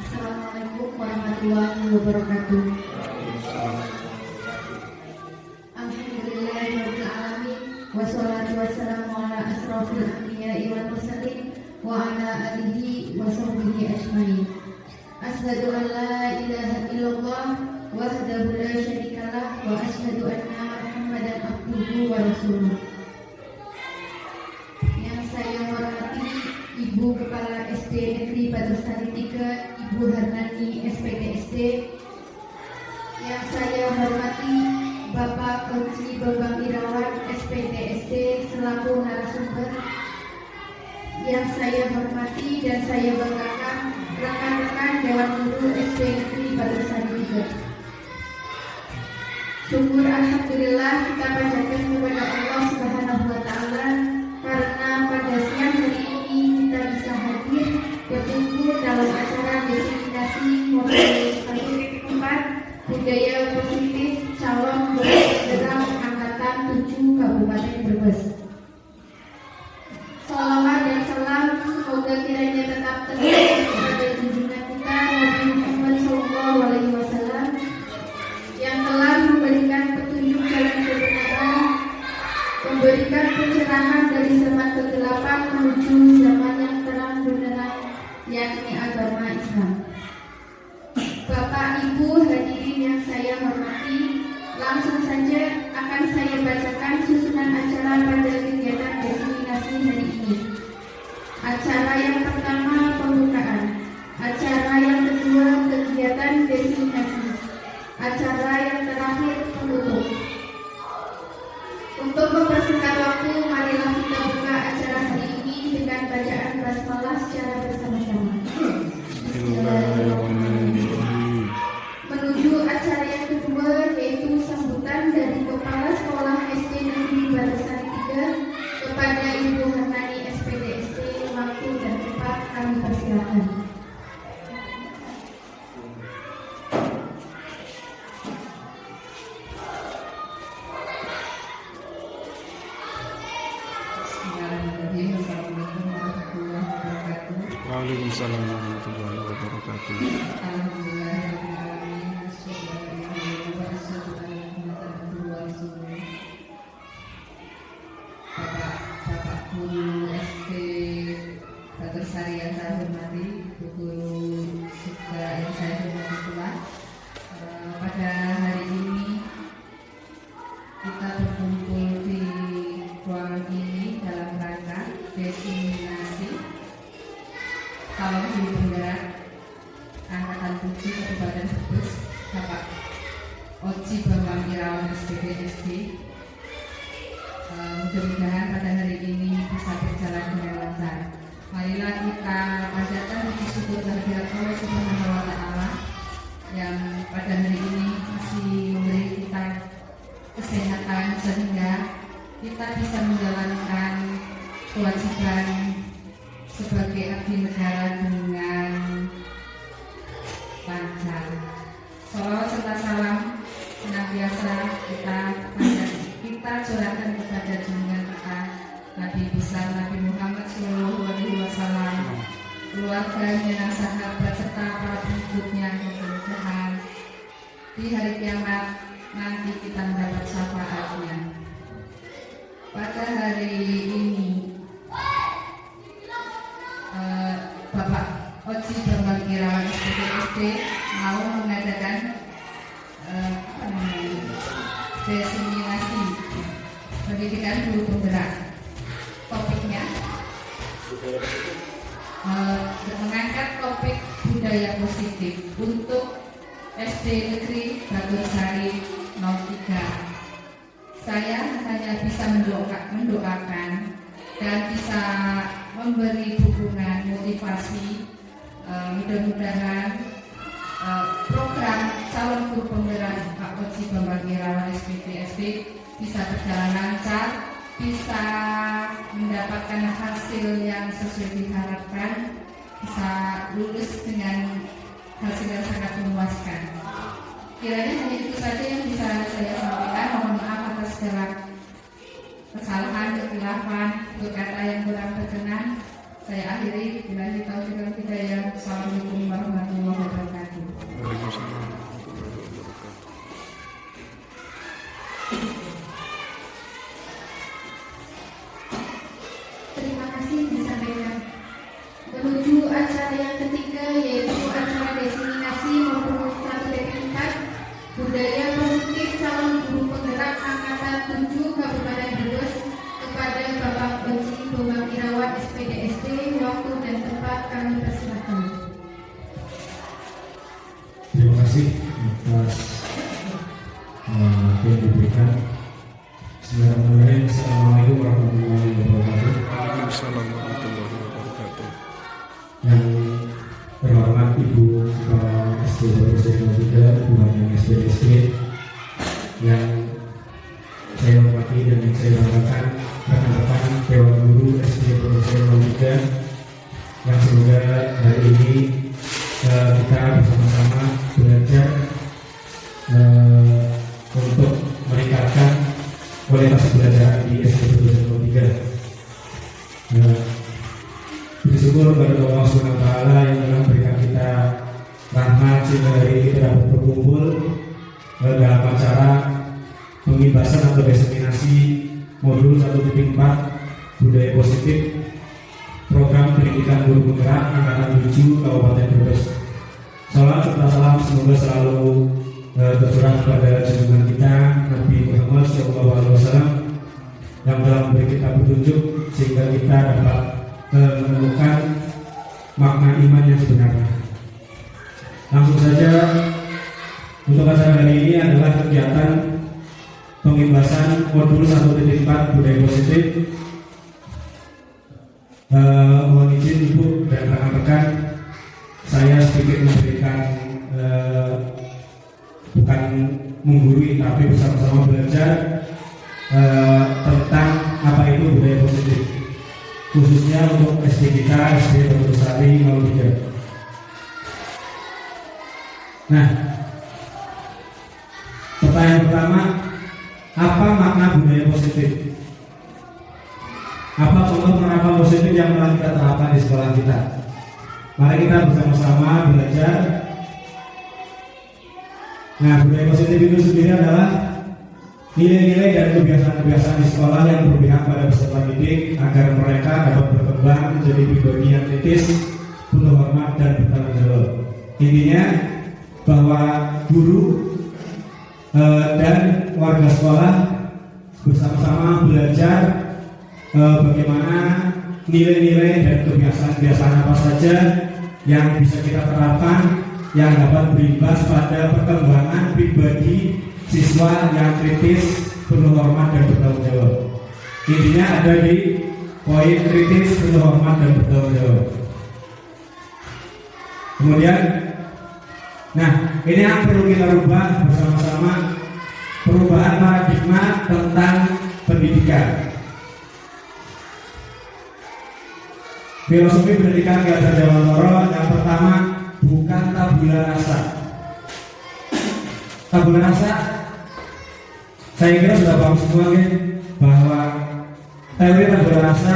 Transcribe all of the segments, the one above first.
Assalamualaikum warahmatullahi wabarakatuh. Alhamdulillahirabbil alamin wassalatu wassalamu ala asrofil anbiya'i wal mursalin wa ala alihi wa sahbihi ajmain. Asyhadu an la ilaha illallah wahdahu la syarikalah wa asyhadu anna Muhammadan abduhu wa rasuluh. Yang saya hormati Ibu Kepala SD Negeri Batursari 3, Ibu Harnani SPDSD. Yang saya hormati Bapak Oci Bambang Irawan SPDSD selaku narasumber. Yang saya hormati dan saya banggakan rekan-rekan Dewan Guru SD Negeri Batursari 3. Syukur alhamdulillah kita panjatkan kepada Allah Subhanahu wa taala karena pada siang hari ini kita bisa hadir berkumpul dalam acara destinasi mobil 4 budaya positif calon penggerak angkatan 7 Kabupaten Brebes. Salawat dan salam semoga kiranya tetap tercurah kepada junjungan kita Nabi Muhammad SAW yang telah memberikan petunjuk jalan kebenaran, memberikan pencerahan dari zaman kegelapan menuju zaman yang terang benerang, yakni agama Islam. Bapak Ibu hadirin yang saya hormati, langsung saja akan saya bacakan susunan acara pada kegiatan destinasi hari ini. Acara yang pertama pembukaan, acara yang kedua kegiatan destinasi, acara yang terakhir penutup. Untuk mempersingkat waktu, marilah kita buka acara hari ini dengan bacaan basmalah secara bersama-sama. Menuju acara yang kedua yaitu sambutan dari Kepala Sekolah SD Negeri Batursari 3 kepada Ibu Harnani SPDSD. Waktu dan tempat kami persilakan. Waalaikumsalam warahmatullahi wabarakatuh. Bapak Guru SD Batursari yang saya hormati, Ibu Guru juga yang saya hormati pula. Pada hari ini kita berkumpul di ruangan ini dalam rangka destinasi calon guru penggerak angkatan 7 Kabupaten Brebes, Bapak Oci Bambang Irawan SPDSD. Mudah-mudahan pada hari ini bisa berjalan dengan lancar. Marilah kita panjatkan puji syukur kehadirat Allah Subhanahu wa taala yang pada hari ini masih memberi kita kesehatan sehingga kita bisa menjalankan kewajiban sebagai abdi negara dengan lancar. Salawat serta salam senantiasa kita curahkan kepada junjungan kita Nabi besar Nabi Muhammad SAW, keluarganya, sahabat serta para pengikutnya. Mudah-mudahan di hari kiamat nanti kita mendapat syafaatnya. Pada hari ini Bapak Oci Bambang Irawan SPDSD mau mengadakan destinasi pendidikan guru penggerak. Topiknya mengangkat topik budaya positif untuk SD Negeri Batursari 03. Saya hanya bisa mendoakan dan bisa memberi dukungan motivasi. Mudah-mudahan program calon guru penggerak Pak Oci Bambang Irawan SPDSD bisa berjalan lancar, bisa mendapatkan hasil yang sesuai diharapkan, bisa lulus dengan hasil yang sangat memuaskan. Kiranya hanya itu saja yang bisa saya sampaikan. Mohon maaf atas segala kesalahan, kekilafan, berkata yang kurang berkenan. Saya akhiri. Bila kita Assalamualaikum warahmatullahi wabarakatuh. terima kasih atas yang diberikan. Bismillahirrahmanirrahim. Assalamualaikum warahmatullahi wabarakatuh. Waalaikumsalam warahmatullahi wabarakatuh. Yang terhormat Ibu Kepala SD Baru 3, Ibu Hanyang SPSD, yang saya hormati dan yang saya banggakan rekan-rekan Dewan Guru SD Baru 3, yang semoga hari ini kita bersama-sama belajar untuk meningkatkan kualitas belajar di SD Baru 3. Bersyukur kepada Allah SWT yang telah memberikan kita rahmat sehingga hari ini kita dapat berkumpul dalam acara pengibasan atau diseminasi modul 1.4 budaya positif program pendidikan guru penggerak angkatan 7 Kabupaten Brebes. Salam serta salam semoga selalu tercurah kepada junjungan kita Nabi Muhammad SAW yang telah memberi kita petunjuk sehingga kita dapat menemukan makna iman yang sebenarnya. Langsung saja, untuk acara hari ini adalah kegiatan pengibasan modul 1.4 budaya positif. Mohon izin Ibu dan rekan-rekan, saya sedikit memberikan bukan menggurui tapi bersama-sama belajar tentang apa itu budaya positif, khususnya untuk SD kita, SD Batu-Sari 03. Nah, pertanyaan pertama, apa makna budaya positif? Apa contoh penerapan positif yang telah kita terapkan di sekolah kita? Mari kita bersama-sama belajar. Nah, budaya positif itu sendiri adalah nilai-nilai dan kebiasaan-kebiasaan di sekolah yang berpihak pada peserta didik agar mereka dapat berkembang menjadi pribadi yang kritis, penuh hormat dan bertanggung jawab. Intinya bahwa guru dan warga sekolah bersama-sama belajar bagaimana nilai-nilai dan kebiasaan-kebiasaan apa saja yang bisa kita terapkan yang dapat berimbas pada perkembangan pribadi siswa yang kritis, penuh hormat dan bertanggung jawab. Intinya ada di poin kritis, penuh hormat dan bertanggung jawab. Kemudian, nah ini yang perlu kita rubah bersama-sama, perubahan paradigma tentang pendidikan. Filosofi pendidikan Ki Hajar Dewantara yang pertama, bukan tabula rasa. Tabula rasa, saya kira sudah paham semua kan, bahwa teori tabula rasa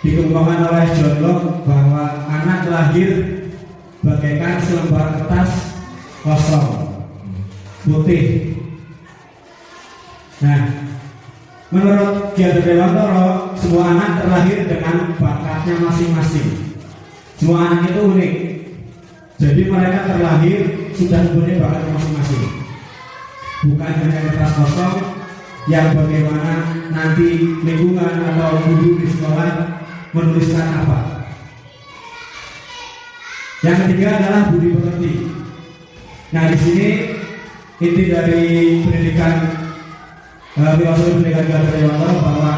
dikembangkan oleh John Locke bahwa anak lahir bagaikan selembar kertas kosong putih. Nah, menurut Ki Hajar Dewantara, semua anak terlahir dengan bakatnya masing-masing. Semua anak itu unik. Jadi mereka terlahir sudah mempunyai bakatnya masing-masing. Bukan hanya kertas kosong yang bagaimana nanti lingkungan atau guru di sekolah menuliskan apa. Yang ketiga adalah budi pekerti. Nah, di sini inti dari pendidikan filosofi pendidikan Ki Hajar Dewantara bahwa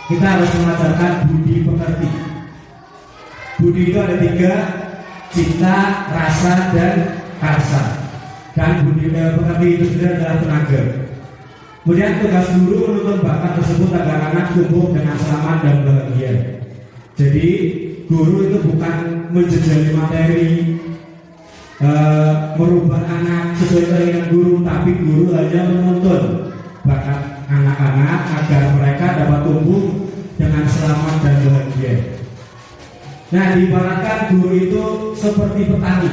kita harus mengajarkan budi pekerti. Budi itu ada 3, cinta, rasa, dan karsa. Dan budi pekerti itu sendiri adalah tenaga. Kemudian tugas guru menuntun bakat tersebut agar anak tumbuh dengan selamat dan bahagia. Jadi guru itu bukan menjejali materi, merubah anak sesuai keinginan guru, tapi guru hanya menuntun bakat anak-anak agar mereka dapat tumbuh dengan selamat dan bahagia. Nah, diibaratkan guru itu seperti petani.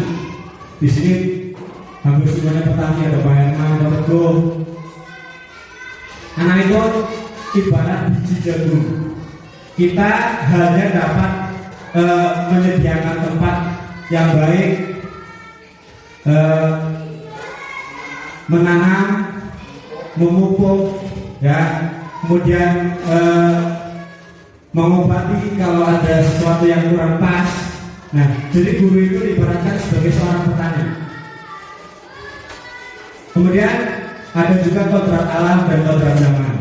Di sini hampir semuanya petani, ada Pak Herman, ada Teguh. Anak itu ibarat biji jagung. Kita hanya dapat menyediakan tempat yang baik, menanam, memupuk, ya, kemudian mengobati kalau ada sesuatu yang kurang pas. Nah, jadi guru itu diibaratkan sebagai seorang petani. Kemudian ada juga kodrat alam dan kodrat zaman.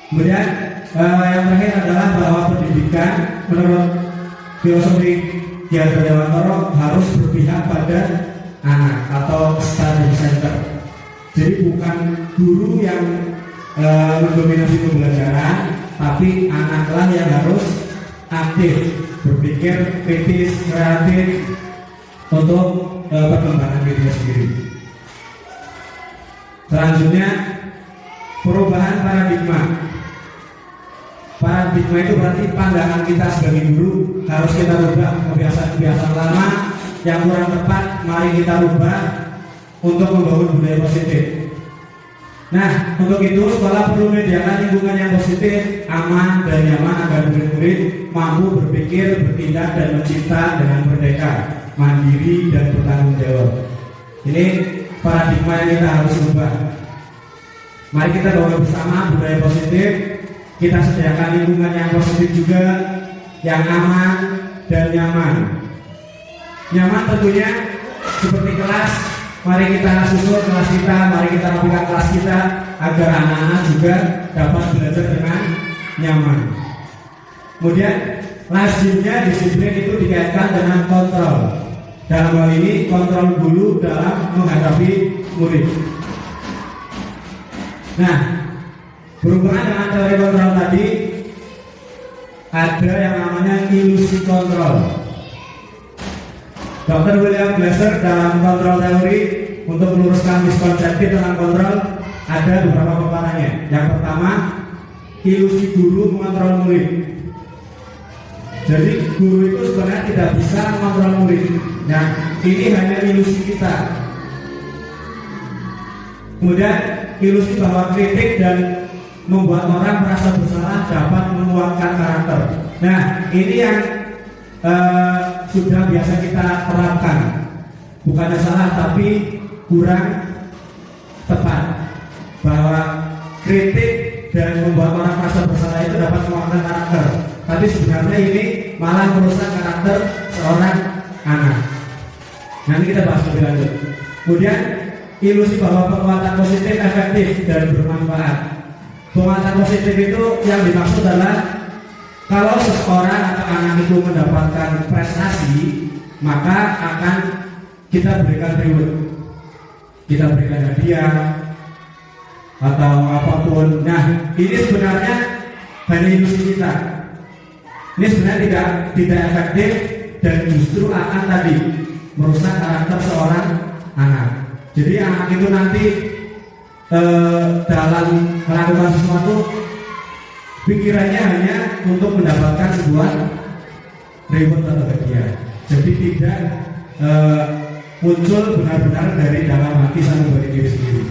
Kemudian yang terakhir adalah bahwa pendidikan menurut filosofi Ki Hajar Dewantara harus berpihak pada anak atau study center. Jadi bukan guru yang mendominasi pembelajaran, tapi anaklah yang harus aktif, berpikir kritis, kreatif untuk perkembangan dirinya sendiri. Selanjutnya, perubahan paradigma. Paradigma itu berarti pandangan kita sebagai guru harus kita rubah. Kebiasaan-kebiasaan lama yang kurang tepat, mari kita rubah untuk membangun budaya positif. Nah, untuk itu sekolah perlu menyediakan lingkungan yang positif, aman dan nyaman agar murid-murid mampu berpikir, bertindak dan mencipta dengan merdeka, mandiri dan bertanggung jawab. Ini paradigma yang kita harus ubah. Mari kita bangun bersama budaya positif. Kita sediakan lingkungan yang positif juga, yang aman dan nyaman. Nyaman tentunya seperti kelas. Mari kita susun kelas kita, mari kita rapikan kelas kita agar anak-anak juga dapat belajar dengan nyaman. Kemudian lazimnya disiplin itu dikaitkan dengan kontrol. Dalam hal ini kontrol guru dalam menghadapi murid. Nah, berhubungan dengan teori kontrol tadi, ada yang namanya ilusi kontrol. Dr. William Glasser dalam kontrol teori untuk meluruskan miskonsepsi tentang kontrol ada beberapa paparannya. Yang pertama, ilusi guru mengontrol murid. Jadi guru itu sebenarnya tidak bisa mengontrol murid. Nah, ini hanya ilusi kita. Kemudian ilusi bahwa kritik dan membuat orang merasa bersalah dapat menguatkan karakter. Nah, ini yang sudah biasa kita terapkan. Bukannya salah, tapi kurang tepat. Bahwa kritik dan membuat orang merasa bersalah itu dapat menguatkan karakter. Tapi sebenarnya ini malah merusak karakter seorang anak. Nanti kita bahas lebih lanjut. Kemudian ilusi bahwa penguatan positif efektif dan bermanfaat. Penguatan positif itu yang dimaksud adalah kalau seseorang atau anak itu mendapatkan prestasi, maka akan kita berikan reward, kita berikan hadiah atau apapun. Nah, ini sebenarnya hanya ilusi kita. Ini sebenarnya tidak efektif dan justru akan tadi merusak karakter seorang anak. Jadi anak itu nanti dalam melakukan sesuatu pikirannya hanya untuk mendapatkan sebuah reward atau hadiah. Jadi tidak muncul benar-benar dari dalam hati sang bagi diri sendiri.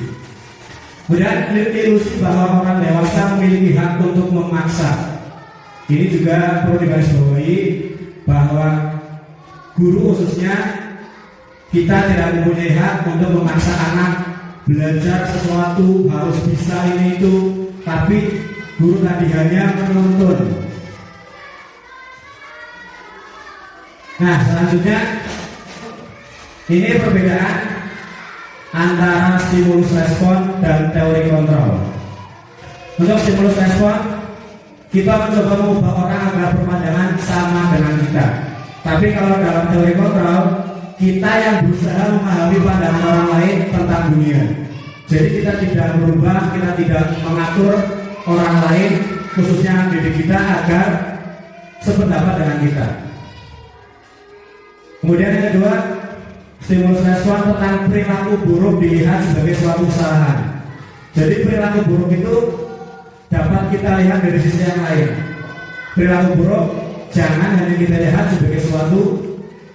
Kemudian ilusi bahwa orang dewasa memiliki hak untuk memaksa. Ini juga perlu digarisbawahi bahwa guru khususnya kita tidak mempunyai hak untuk memaksa anak belajar sesuatu harus bisa ini itu, tapi guru tadi hanya menuntun. Nah, selanjutnya ini perbedaan antara stimulus respon dan teori kontrol. Untuk stimulus respon, kita mencoba mengubah orang agar berpandangan sama dengan kita. Tapi kalau dalam teori kontrol, kita yang berusaha memahami pandangan orang lain tentang dunia. Jadi kita tidak berubah, kita tidak mengatur orang lain, khususnya didik kita agar sependapat dengan kita. Kemudian yang kedua, stimulus respon tentang perilaku buruk dilihat sebagai suatu kesalahan. Jadi perilaku buruk itu dapat kita lihat dari sisi yang lain. Perilaku buruk jangan hanya kita lihat sebagai suatu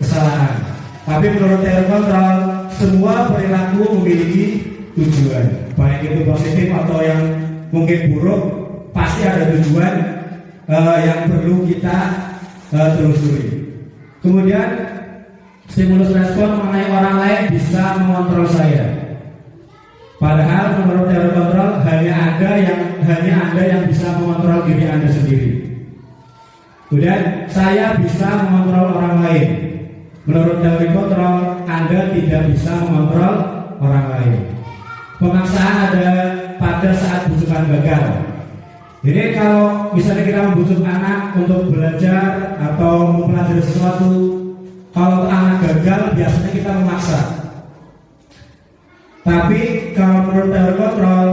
kesalahan. Tapi menurut teori kontrol, semua perilaku memiliki tujuan, baik itu positif atau yang mungkin buruk, pasti ada tujuan yang perlu kita telusuri. Kemudian stimulus respon mengenai orang lain bisa mengontrol saya. Padahal menurut teori kontrol hanya Anda yang bisa mengontrol diri Anda sendiri. Kemudian saya bisa mengontrol orang lain. Menurut teori kontrol Anda tidak bisa mengontrol orang lain. Pemaksaan ada pada saat bujukan gagal. Jadi kalau misalnya kita membujuk anak untuk belajar atau mempelajari sesuatu, kalau anak gagal biasanya kita memaksa. Tapi kalau menurut teori kontrol,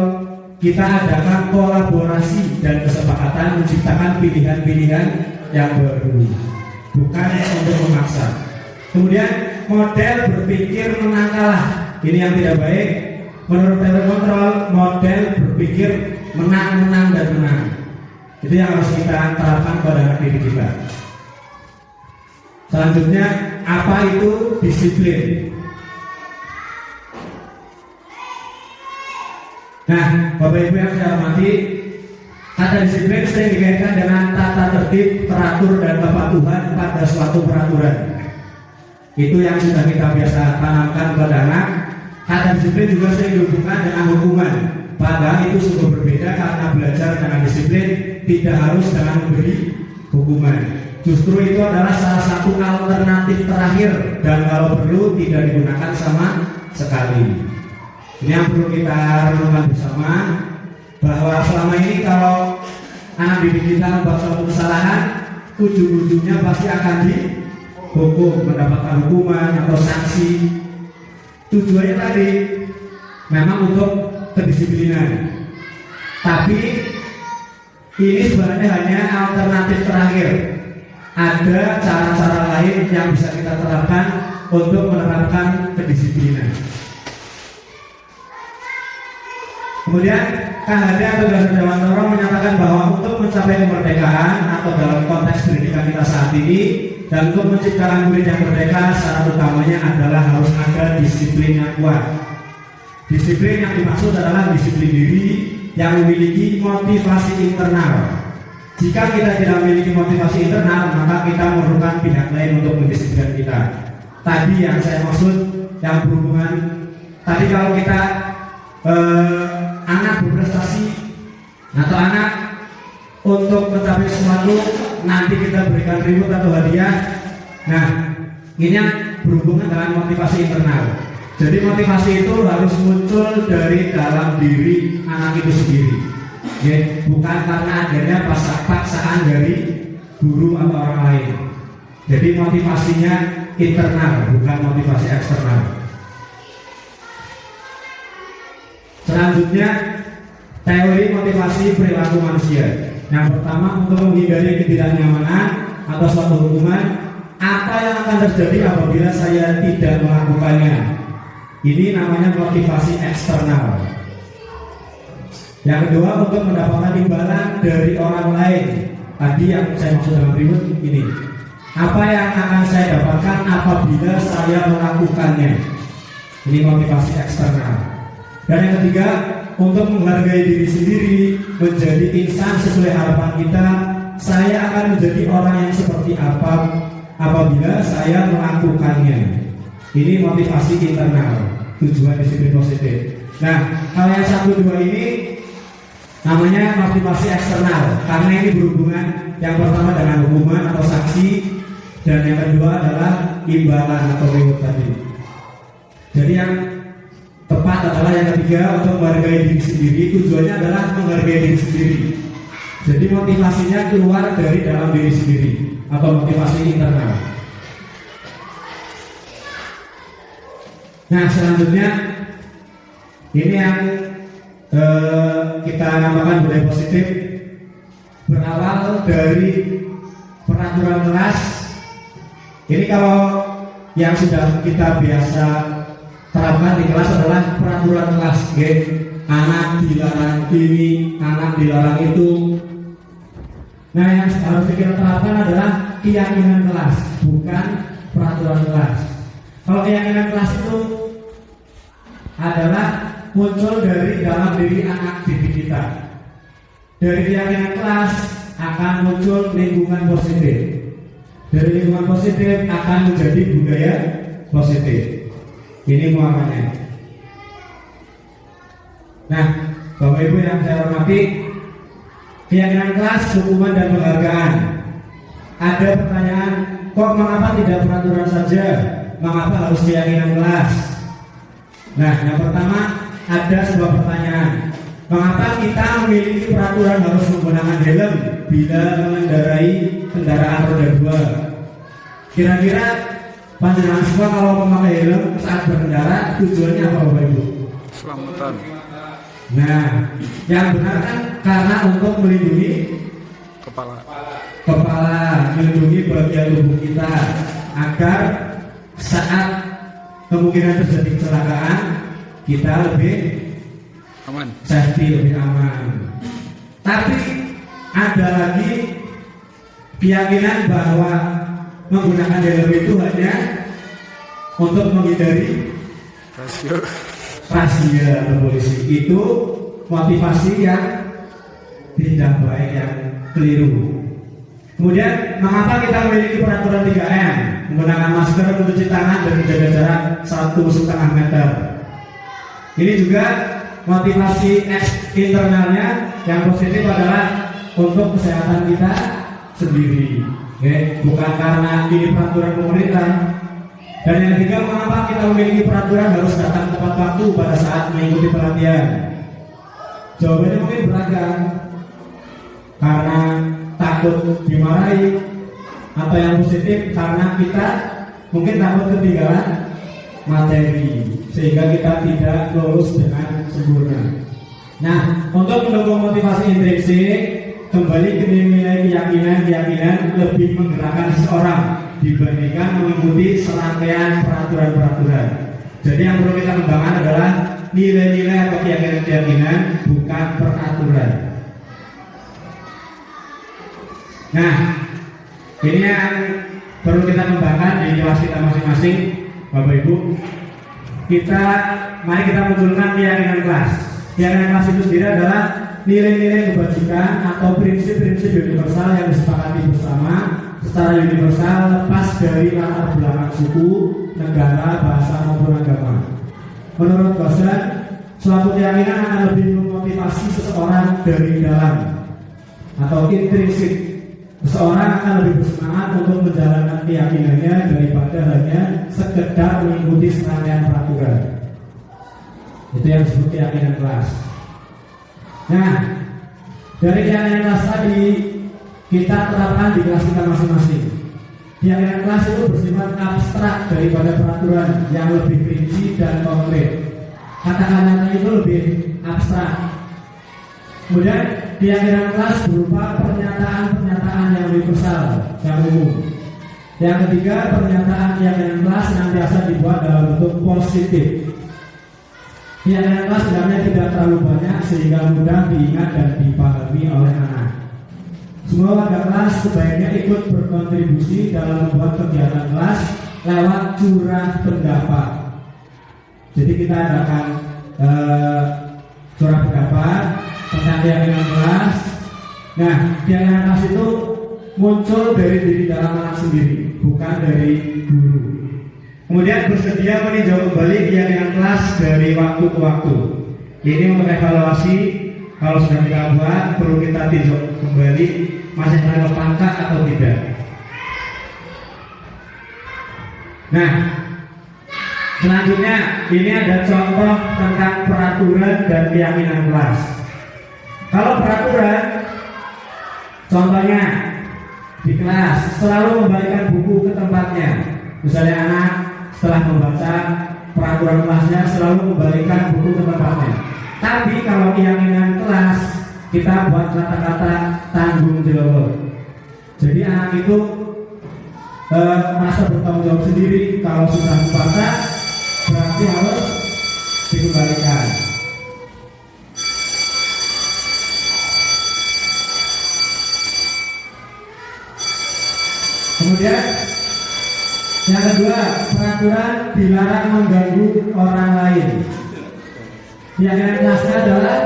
kita adakan kolaborasi dan kesepakatan menciptakan pilihan-pilihan yang baru, bukan untuk memaksa. Kemudian model berpikir menang kalah, ini yang tidak baik. Menurut teori kontrol, model berpikir menang, menang, dan menang. Itu yang harus kita terapkan pada anak didik kita. Selanjutnya, apa itu disiplin? Nah, Bapak Ibu yang saya hormati, kata disiplin sering dikaitkan dengan tata tertib, teratur, dan kepatuhan pada suatu peraturan. Itu yang sudah kita biasa tanamkan pada anak. Kata disiplin juga sering dihubungkan dengan hukuman. Padahal itu sungguh berbeda, karena belajar dengan disiplin tidak harus dengan memberi hukuman. Justru itu adalah salah satu alternatif terakhir, dan kalau perlu tidak digunakan sama sekali. Ini yang perlu kita renungkan bersama, bahwa selama ini kalau anak didik kita membuat suatu kesalahan, ujung-ujungnya pasti akan dihukum, mendapatkan hukuman atau sanksi. Tujuannya tadi memang untuk kedisiplinan, tapi ini sebenarnya hanya alternatif terakhir. Ada cara-cara lain yang bisa kita terapkan untuk menerapkan kedisiplinan. Kemudian KHD atau Dasar Dewantara menyatakan bahwa untuk mencapai kemerdekaan atau dalam konteks pendidikan kita saat ini, dan untuk menciptakan murid yang merdeka, syarat utamanya adalah harus ada disiplin yang kuat. Disiplin yang dimaksud adalah disiplin diri yang memiliki motivasi internal. Jika kita tidak memiliki motivasi internal, maka kita memerlukan pihak lain untuk mendisiplinkan kita. Tadi yang saya maksud, yang berhubungan tadi, kalau kita anak berprestasi atau anak untuk mencapai sesuatu, nanti kita berikan reward atau hadiah. Nah, ini yang berhubungan dengan motivasi internal. Jadi motivasi itu harus muncul dari dalam diri anak itu sendiri, ya, bukan karena adanya paksaan dari guru atau orang lain. Jadi motivasinya internal, bukan motivasi eksternal. Selanjutnya, teori motivasi perilaku manusia. Yang pertama, untuk menghindari ketidaknyamanan atau suatu hukuman, apa yang akan terjadi apabila saya tidak melakukannya? Ini namanya motivasi eksternal. Yang kedua, untuk mendapatkan imbalan dari orang lain. Tadi yang saya maksud dalam berikut ini, apa yang akan saya dapatkan apabila saya melakukannya? Ini motivasi eksternal. Dan yang ketiga, untuk menghargai diri sendiri, menjadi insan sesuai harapan kita. Saya akan menjadi orang yang seperti apa apabila saya melakukannya. Ini motivasi internal, tujuan disiplin positif. Nah, kalau yang 1-2 ini namanya motivasi eksternal, karena ini berhubungan yang pertama dengan hukuman atau sanksi, dan yang kedua adalah imbalan atau reward tadi. Jadi yang tepat adalah yang ketiga, untuk menghargai diri sendiri. Tujuannya adalah menghargai diri sendiri. Jadi motivasinya keluar dari dalam diri sendiri atau motivasi internal. Nah, selanjutnya ini yang kita namakan budaya positif, berawal dari peraturan kelas. Ini kalau yang sudah kita biasa terapkan di kelas adalah peraturan kelas, anak dilarang ini, anak dilarang itu. Nah, yang harus kita terapkan adalah keyakinan kelas, bukan peraturan kelas. Kalau keyakinan kelas itu adalah muncul dari dalam diri anak didik kita. Dari keyakinan kelas akan muncul lingkungan positif. Dari lingkungan positif akan menjadi budaya positif. Ini muatannya. Nah, Bapak Ibu yang saya hormati, keyakinan kelas, hukuman dan penghargaan. Ada pertanyaan, kok mengapa tidak peraturan saja? Mengapa harus keyakinan kelas? Nah, yang pertama ada sebuah pertanyaan. Mengapa kita memiliki peraturan harus menggunakan helm bila mengendarai kendaraan roda 2? Kira-kira panjenengan semua kalau memakai helm saat berkendara tujuannya apa Bapak Ibu? Selamatan. Nah, yang benar kan karena untuk melindungi kepala, melindungi bagian tubuh kita agar saat kemungkinan terjadi kecelakaan kita lebih Aman. safety, lebih aman. Tapi ada lagi keyakinan bahwa menggunakan helm itu hanya untuk menghindari razia atau polisi. Itu motivasi yang tidak baik, yang keliru. Kemudian, mengapa kita memiliki peraturan 3M? Menggunakan masker, mencuci tangan, dan menjaga jarak 1,5 meter. Ini juga motivasi internalnya yang positif adalah untuk kesehatan kita sendiri. Oke? Bukan karena ini peraturan pemerintah. Dan yang ketiga, mengapa kita memiliki peraturan harus datang tepat waktu pada saat mengikuti pelatihan? Jawabannya mungkin beragam. Karena takut dimarahi, atau yang positif karena kita mungkin takut ketinggalan materi sehingga kita tidak lulus dengan sempurna. Nah, untuk mendukung motivasi intrinsik, kembali ke nilai keyakinan lebih menggerakkan seseorang dibandingkan mengikuti serangkaian peraturan-peraturan. Jadi yang perlu kita kembangkan adalah nilai-nilai atau keyakinan, bukan peraturan. Nah, ini yang perlu kita kembangkan di kelas kita masing-masing, Bapak Ibu. Mari kita munculkan keyakinan kelas. Keyakinan kelas itu sendiri adalah nilai-nilai kebajikan atau prinsip-prinsip universal yang disepakati bersama secara universal lepas dari latar belakang suku, negara, bahasa maupun agama. Menurut dosen, suatu keyakinan akan lebih memotivasi seseorang dari dalam atau intrinsik. Seseorang akan lebih bersemangat untuk menjalankan keyakinannya daripada hanya sekedar mengikuti serangkaian peraturan. Itu yang disebut keyakinan kelas. Nah, dari keyakinan kelas tadi kita terapkan di kelas kita masing-masing. Keyakinan kelas itu bersifat abstrak daripada peraturan yang lebih rinci dan konkret. Kata-kata itu lebih abstrak. Kemudian keyakinan kelas berupa pernyataan-pernyataan yang universal, yang umum. Yang ketiga, pernyataan keyakinan kelas senantiasa dibuat dalam bentuk positif. Keyakinan kelas sebenarnya tidak terlalu banyak sehingga mudah diingat dan dipahami oleh anak. Semua warga kelas sebaiknya ikut berkontribusi dalam membuat kegiatan kelas lewat curah pendapat. Jadi kita adakan curah pendapat tentang keyakinan kelas. Nah, keyakinan kelas itu muncul dari diri dalam anak sendiri, bukan dari guru. Kemudian bersedia meninjau kembali keyakinan kelas dari waktu ke waktu. Ini untuk evaluasi, kalau sudah kita buat, perlu kita tinjau kembali masih relevankah atau tidak. Nah, selanjutnya ini ada contoh tentang peraturan dan keyakinan kelas. Kalau peraturan, contohnya di kelas selalu membalikan buku ke tempatnya. Misalnya anak setelah membaca peraturan kelasnya selalu membalikan buku ke tempatnya. Tapi kalau keyakinan kelas, kita buat kata-kata tanggung jawab. Jadi anak itu merasa bertanggung jawab sendiri. Kalau sudah membaca, berarti harus dikembalikan. Kemudian yang kedua, peraturan dilarang mengganggu orang lain. Keyakinan kelasnya adalah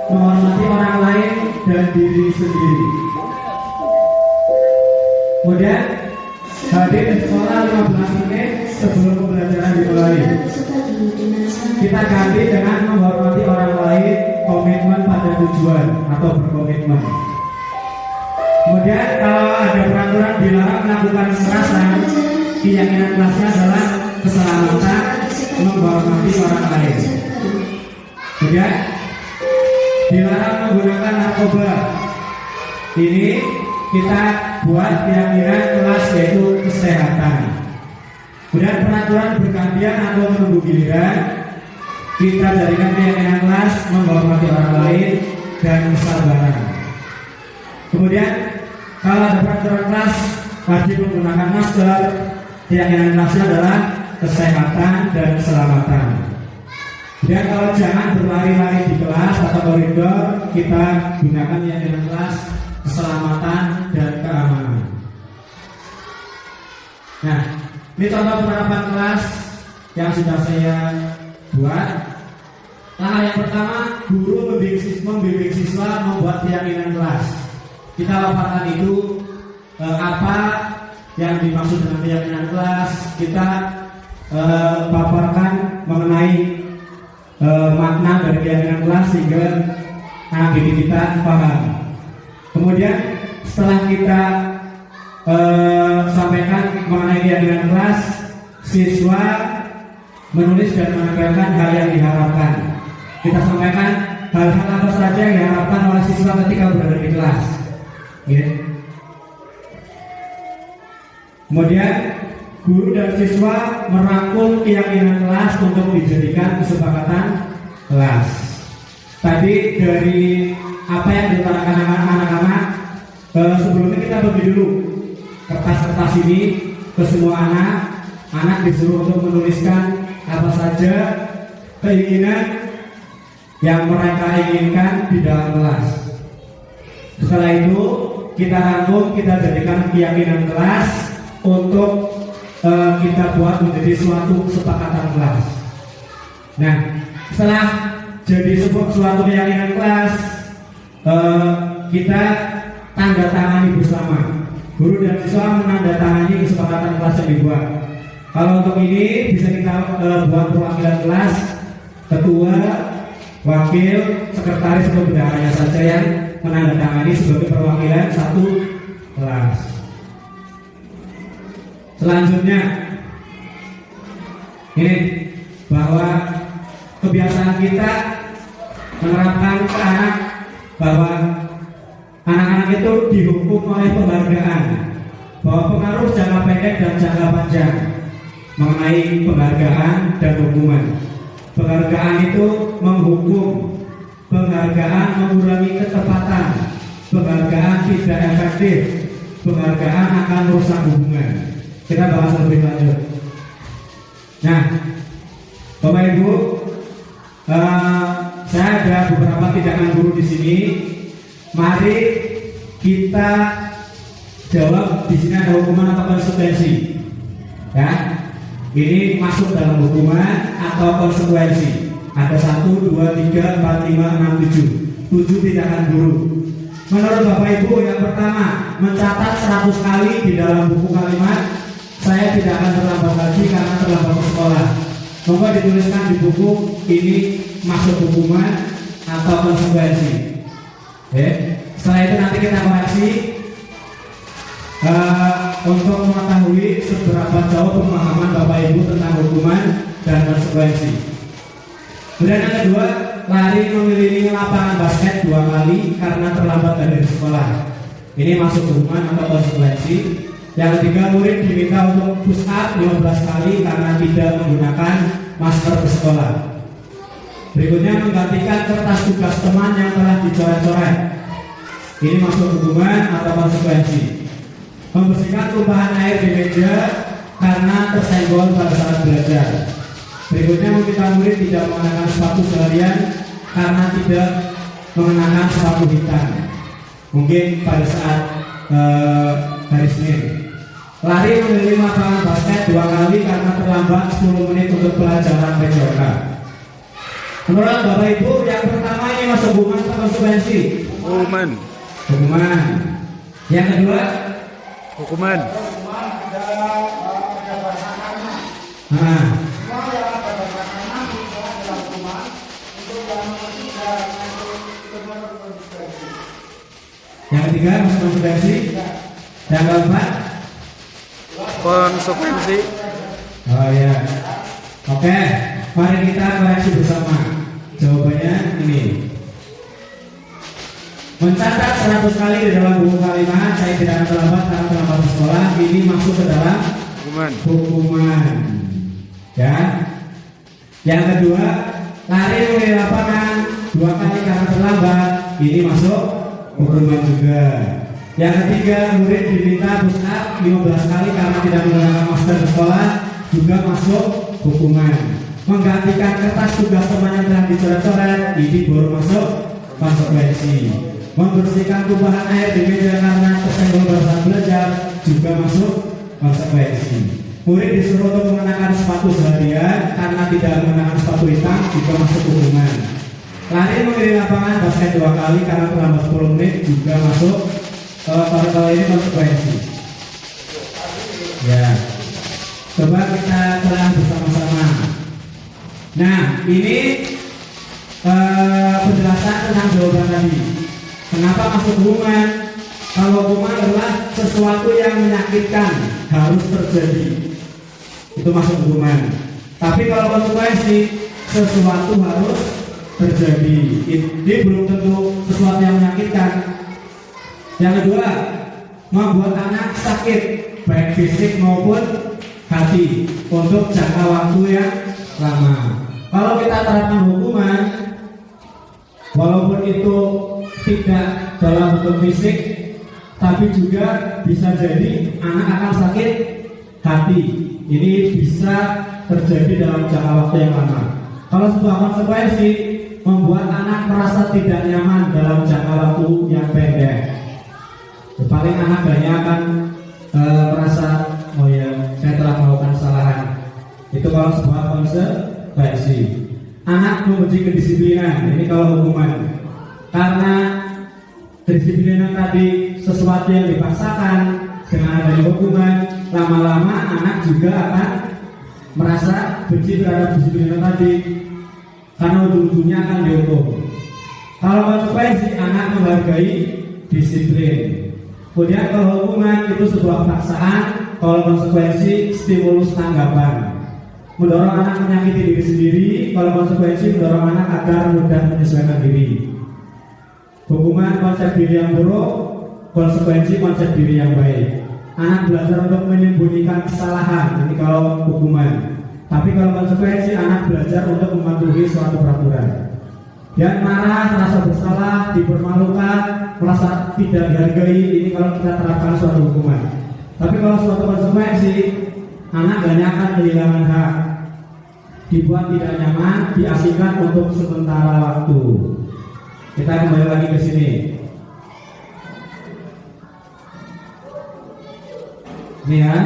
menghormati orang lain dan diri sendiri. Kemudian hadir di sekolah 15 menit sebelum pembelajaran dimulai. Kita ganti dengan menghormati orang lain, komitmen pada tujuan atau berkomitmen. Kemudian kalau ada peraturan dilarang melakukan kekerasan, keyakinan kelasnya adalah keselamatan, menghormati orang lain. Kemudian dilarang menggunakan narkoba. Ini kita buat keyakinan kelas yaitu kesehatan. Kemudian peraturan bergantian atau menunggu giliran, kita jadikan keyakinan kelas menghormati orang lain dan kesabaran. Kemudian kalau ada peraturan kelas wajib menggunakan masker, keyakinan kelasnya adalah kesehatan dan keselamatan. Dan kalau jangan berlari-lari di kelas atau koridor, kita gunakan keyakinan kelas keselamatan dan keamanan. Nah, ini contoh penerapan kelas yang sudah saya buat. Langkah yang pertama, guru membimbing siswa membuat keyakinan kelas. Kita paparkan itu apa yang dimaksud dengan keyakinan kelas. Kita paparkan mengenai makna dari keyakinan kelas sehingga anak didik kita paham. Kemudian setelah kita sampaikan mengenai keyakinan kelas, siswa menulis dan menempelkan hal yang diharapkan. Kita sampaikan hal-hal apa saja yang diharapkan oleh siswa ketika berada di kelas. Kemudian guru dan siswa merangkum keyakinan kelas untuk dijadikan kesepakatan kelas. Tadi dari apa yang diutarakan anak-anak, sebelumnya kita bagi dulu kertas-kertas ini ke semua anak disuruh untuk menuliskan apa saja keinginan yang mereka inginkan di dalam kelas. Setelah itu kita rangkum, kita jadikan keyakinan kelas untuk kita buat menjadi suatu kesepakatan kelas. Nah, setelah jadi suatu keyakinan kelas, kita tanda tangani bersama. Guru dan siswa menandatangani kesepakatan kelas yang dibuat. Kalau untuk ini bisa kita buat perwakilan kelas, ketua, wakil, sekretaris atau bendaharanya saja yang menandatangani sebagai perwakilan satu kelas. Selanjutnya, ini bahwa kebiasaan kita menerapkan ke anak bahwa anak-anak itu dihukum oleh penghargaan, bahwa pengaruh jangka pendek dan jangka panjang mengenai penghargaan dan hukuman. Penghargaan itu menghukum, penghargaan mengurangi ketepatan, penghargaan tidak efektif, penghargaan akan merusak hubungan. Kita bahas lebih lanjut. Nah, Bapak Ibu, saya ada beberapa tindakan guru di sini. Mari kita jawab. Di sini ada hukuman atau konsekuensi. Ya, ini masuk dalam hukuman atau konsekuensi. Ada 1, 2, 3, 4, 5, 6, 7 tindakan guru. Menurut Bapak Ibu, yang pertama, mencatat 100 kali di dalam buku kalimat saya tidak akan terlambat lagi karena terlambat ke sekolah. Moga dituliskan di buku ini masuk hukuman atau konsekuensi. Setelah itu nanti kita koreksi untuk mengetahui seberapa jauh pemahaman Bapak Ibu tentang hukuman dan konsekuensi. Kemudian yang kedua, lari mengelilingi lapangan basket 2 kali karena terlambat dari sekolah. Ini masuk hukuman atau konsekuensi. Yang ketiga, murid diminta untuk push up 15 kali karena tidak menggunakan masker ke sekolah. Berikutnya, menggantikan kertas tugas teman yang telah dicoret-coret. Ini masuk hukuman atau konsekuensi. Membersihkan tumpahan air di meja karena tersenggol pada saat belajar. Berikutnya, meminta murid tidak mengenakan sepatu seharian karena tidak mengenakan sepatu hitam. Mungkin pada saat hari Senin. Lari mengelilingi lapangan basket 2 kali karena terlambat 10 menit untuk pelajaran PJOK. Menurut Bapak Ibu, yang pertama ini masuk hukuman atau konsekuensi? Hukuman. Hukuman. Yang kedua? Hukuman. Nah. Yang ketiga masuk konsekuensi. Yang keempat? Konsekuensi. Oh ya. Oke. Mari kita koreksi bersama. Jawabannya ini. Mencatat 100 kali di dalam buku kalimat saya tidak akan terlambat karena terlambat di sekolah, ini masuk ke dalam Hukuman. hukuman. Ya. Yang kedua, lari dari lapangan 2 kali karena terlambat, ini masuk hukuman juga. Yang ketiga, murid diminta push up 15 kali karena tidak menggunakan masker di sekolah, juga masuk hukuman. Menggantikan kertas tugas teman yang telah dicoret-coret, ini baru masuk konsekuensi. Membersihkan tumpahan air di meja karena tersenggol saat belajar, juga masuk konsekuensi. Murid disuruh untuk mengenakan sepatu seharian karena tidak mengenakan sepatu hitam, juga masuk hukuman. Lari mengelilingi lapangan basket 2 kali karena terlambat 10 menit, juga masuk kalau ini konsekuensi. Ya, coba kita telah bersama-sama. Nah, ini penjelasan tentang jawaban tadi. Kenapa masuk hukuman? Kalau hukuman adalah sesuatu yang menyakitkan harus terjadi, itu masuk hukuman. Tapi kalau konsekuensi, sesuatu harus terjadi, ini belum tentu sesuatu yang menyakitkan. Yang kedua, membuat anak sakit baik fisik maupun hati untuk jangka waktu yang lama. Kalau kita terapkan hukuman, walaupun itu tidak dalam bentuk fisik, tapi juga bisa jadi anak akan sakit hati. Ini bisa terjadi dalam jangka waktu yang lama. Kalau sebuah konsekuensi, membuat anak merasa tidak nyaman dalam jangka waktu yang pendek. Paling anak banyak akan merasa, oh ya, saya telah melakukan kesalahan. Itu kalau sebuah konsekuensi. Anak membenci kedisiplinan, ini kalau hukuman. Karena kedisiplinan tadi sesuatu yang dipaksakan, dengan adanya hukuman, lama-lama anak juga akan merasa benci terhadap disiplinan tadi, karena ujung-ujungnya akan dihukum. Kalau konsekuensi, anak menghargai disiplin. Kemudian kalau hukuman itu sebuah paksaan, kalau konsekuensi stimulus tanggapan, mendorong anak menyakiti diri sendiri. Kalau konsekuensi mendorong anak agar mudah menyesuaikan diri. Hukuman konsep diri yang buruk, konsekuensi konsep diri yang baik. Anak belajar untuk menyembunyikan kesalahan, ini kalau hukuman. Tapi kalau konsekuensi, anak belajar untuk mematuhi suatu peraturan. Dia marah, merasa bersalah, dipermalukan, merasa tidak dihargai, ini kalau kita terapkan suatu hukuman. Tapi kalau suatu konsekuensi, anak banyak akan kehilangan hak, dibuat tidak nyaman, diasingkan untuk sementara waktu. Kita kembali lagi ke sini. Ini ya.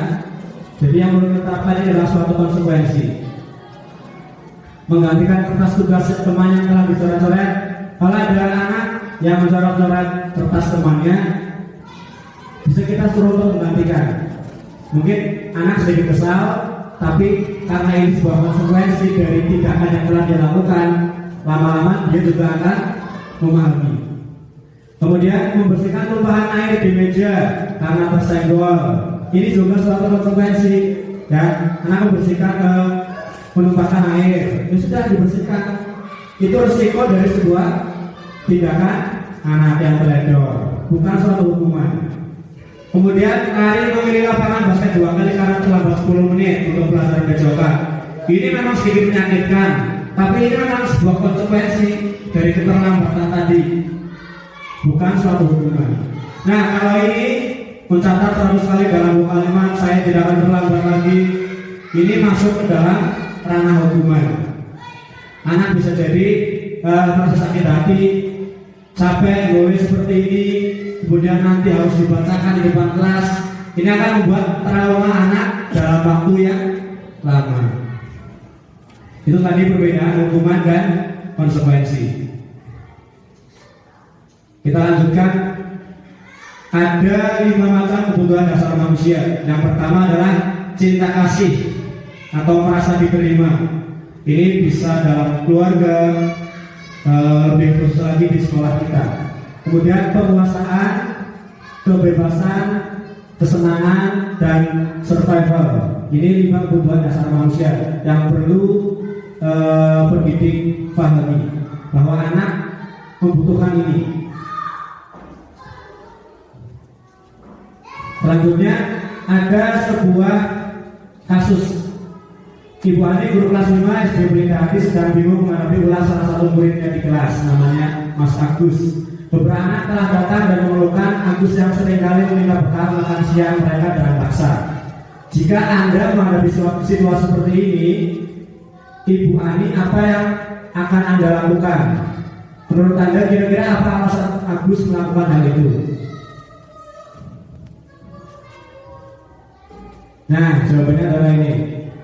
Jadi yang perlu kita terapkan ini adalah suatu konsekuensi. Menggantikan kertas tugas teman yang telah dicoret-coret. Kalau ada anak yang mencoret-coret kertas temannya, bisa kita suruh untuk menggantikan. Mungkin anak sedikit kesal, tapi karena ini sebuah konsekuensi dari tindakan yang telah dilakukan, lama-lama dia juga akan memahami. Kemudian membersihkan tumpahan air di meja karena tersenggol. Ini juga suatu konsekuensi, ya. Anak membersihkan menumpahkan air, itu sudah dibersihkan. Itu resiko dari sebuah tindakan anak yang teledor, bukan suatu hukuman. Kemudian lari memilih lapangan basket 2 kali karena terlambat 10 menit untuk pelajaran kejokan. Ini memang sedikit menyakitkan, tapi ini memang sebuah konsekuensi dari keterlambatan tadi, bukan suatu hukuman. Nah, kalau ini mencatat 100 kali dalam buku kalimat saya tidak akan terlambat lagi, ini masuk ke dalam ranah hukuman. Anak bisa jadi merasa sakit hati, capek, nulis seperti ini, kemudian nanti harus dibacakan di depan kelas. Ini akan membuat trauma anak dalam waktu yang lama. Itu tadi perbedaan hukuman dan konsekuensi. Kita lanjutkan. Ada 5 macam kebutuhan dasar manusia. Yang pertama adalah cinta kasih atau merasa diterima. Ini bisa dalam keluarga, lebih khusus lagi di sekolah kita. Kemudian penguasaan, kebebasan, kesenangan, dan survival. Ini 5 kebutuhan dasar manusia yang perlu pendidik pahami bahwa anak membutuhkan ini. Selanjutnya ada sebuah kasus. Ibu Ani guru kelas 5 SD Blingkati sedang bingung menghadapi ulas salah satu muridnya di kelas, namanya Mas Agus. Beberapa anak telah datang dan mengeluhkan Agus yang seringkali meminta bekal makan siang mereka dengan paksa. Jika Anda menghadapi situasi seperti ini, Ibu Ani, apa yang akan Anda lakukan? Menurut Anda kira-kira apa alasan Agus melakukan hal itu? Nah, jawabannya adalah ini.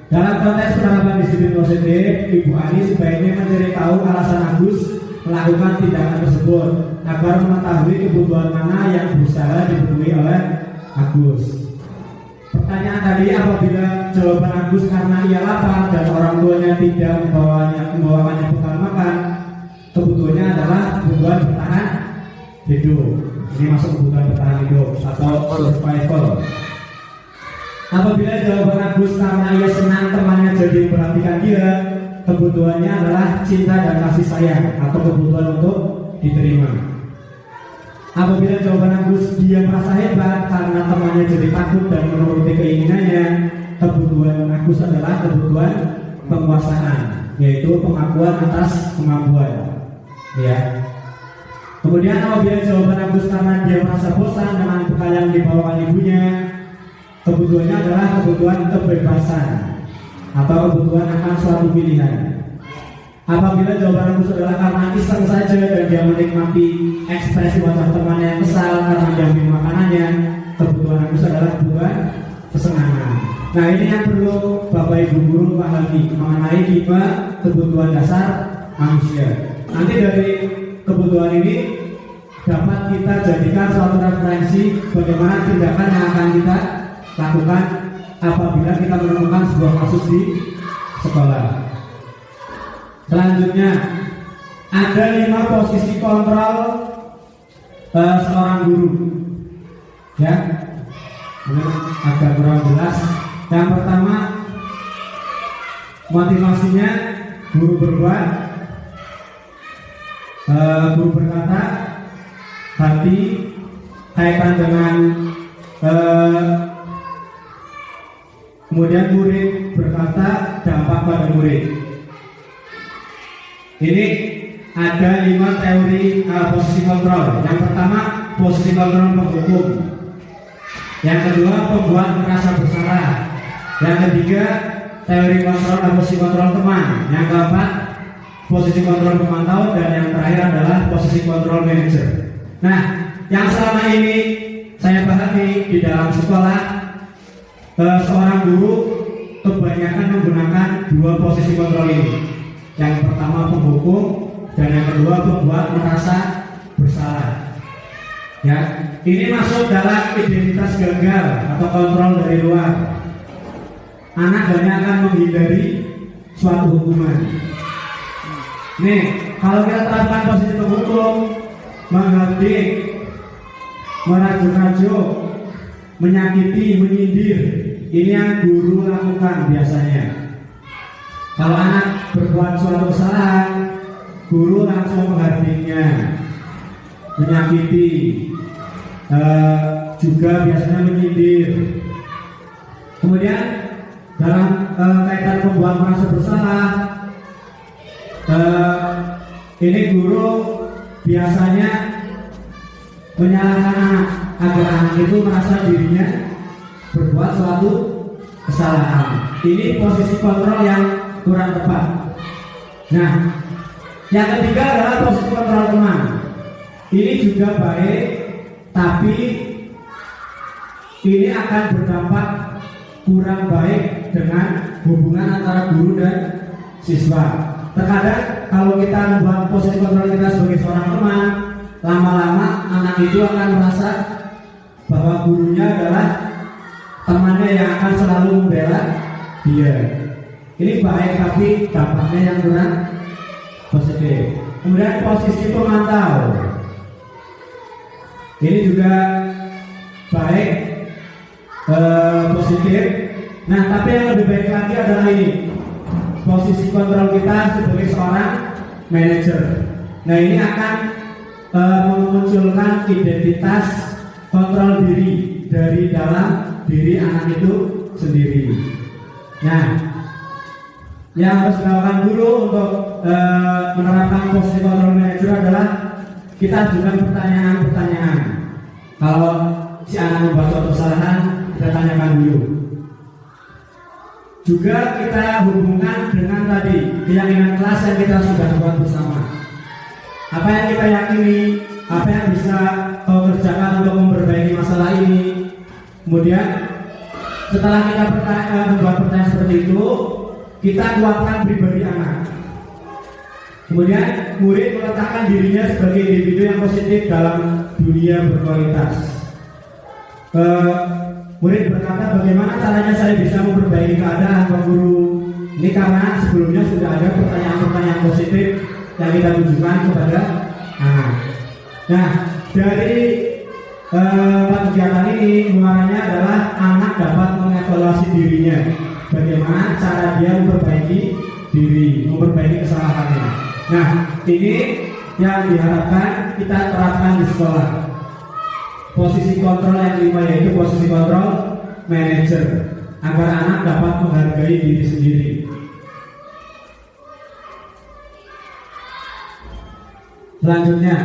Dalam konteks penerapan disiplin positif, Ibu Ani sebaiknya mencari tahu alasan Agus melakukan tindakan tersebut agar mengetahui kebutuhan mana yang berusaha dipenuhi oleh Agus. Pertanyaan tadi, apabila jawaban Agus karena ia lapar dan orang tuanya tidak membawakannya bekal makan, kebutuhannya adalah kebutuhan bertahan hidup. Ini masuk kebutuhan bertahan hidup atau survival. Apabila jawaban Agus karena ia senang temannya jadi memperhatikan dia, kebutuhannya adalah cinta dan kasih sayang atau kebutuhan untuk diterima. Apabila jawaban Agus dia merasa hebat karena temannya jadi takut dan menuruti keinginannya, kebutuhan Agus adalah kebutuhan penguasaan, yaitu pengakuan atas kemampuan. Ya. Kemudian apabila jawaban Agus karena dia merasa bosan dengan bekal yang dibawakan ibunya, kebutuhannya adalah kebutuhan kebebasan atau kebutuhan akan suatu pilihan. Apabila jawaban Agus adalah karena iseng saja dan dia menikmati ekspresi wajah temannya yang kesal karena diambil makanannya, kebutuhan Agus adalah kebutuhan kesenangan. Nah, ini yang perlu Bapak Ibu guru pahami mengenai 5 kebutuhan dasar manusia. Nanti dari kebutuhan ini dapat kita jadikan suatu referensi bagaimana tindakan yang akan kita lakukan apabila kita menemukan sebuah kasus di sekolah. Selanjutnya ada 5 posisi kontrol seorang guru. Ya, ini agak kurang jelas. Yang pertama, motivasinya guru berbuat, guru berkata, hati, kaitan dengan kemudian murid berkata, dampak pada murid. Ini ada 5 teori posisi kontrol. Yang pertama, posisi kontrol penghukum. Yang kedua, pembuat merasa bersalah. Yang ketiga, teori kontrol posisi kontrol teman. Yang keempat, posisi kontrol pemantau. Dan yang terakhir adalah posisi kontrol manajer. Nah, yang selama ini saya pahami di dalam sekolah, seorang guru kebanyakan menggunakan 2 posisi kontrol ini. Yang pertama penghukum dan yang kedua pembuat merasa bersalah. Ya, ini masuk dalam identitas gagal atau kontrol dari luar. Anak hanya akan menghindari suatu hukuman. Nih, kalau kita terapkan posisi penghukum, menghardik, merajuk-rajuk, menyakiti, menyindir, ini yang guru lakukan biasanya. Kalau anak berbuat suatu kesalahan, guru langsung menghardiknya, menyakiti, juga biasanya menyindir. Kemudian dalam kaitan pembuat merasa bersalah, ini guru biasanya menyalahkan anak agar anak itu merasa dirinya berbuat suatu kesalahan. Ini posisi kontrol yang kurang tepat. Nah, yang ketiga adalah posisi kontrol teman. Ini juga baik, tapi ini akan berdampak kurang baik dengan hubungan antara guru dan siswa. Terkadang kalau kita membuat posisi kontrol kita sebagai seorang teman, lama-lama anak itu akan merasa bahwa gurunya adalah temannya yang akan selalu membela dia. Ini baik, tapi dampaknya yang kurang positif. Kemudian posisi pemantau, ini juga baik, positif. Nah, tapi yang lebih baik lagi adalah ini. posisi kontrol kita sebagai seorang manajer. Nah, ini akan memunculkan identitas kontrol diri dari dalam diri anak itu sendiri. Nah, yang harus dilakukan dulu untuk menerapkan posisi kontrol manajer adalah kita ajukan pertanyaan-pertanyaan. Kalau si anak membuat suatu kesalahan, kita tanyakan dulu. Juga kita hubungkan dengan tadi keyakinan kelas yang kita sudah buat bersama. Apa yang kita yakini, apa yang bisa kau kerjakan untuk memperbaiki masalah ini. Kemudian setelah kita membuat pertanyaan seperti itu, kita kuatkan pribadi anak. Kemudian murid meletakkan dirinya sebagai individu yang positif dalam dunia berkualitas. Murid berkata, bagaimana caranya saya bisa memperbaiki keadaan, Pak Guru? Ini karena sebelumnya sudah ada pertanyaan-pertanyaan positif yang kita tujukan kepada anak. Nah, dari kegiatan ini muaranya adalah anak dapat mengevaluasi dirinya. Bagaimana cara dia memperbaiki diri, memperbaiki kesalahannya. Nah, ini yang diharapkan kita terapkan di sekolah. Posisi kontrol yang kelima yaitu posisi kontrol manajer, agar anak dapat menghargai diri sendiri. Selanjutnya,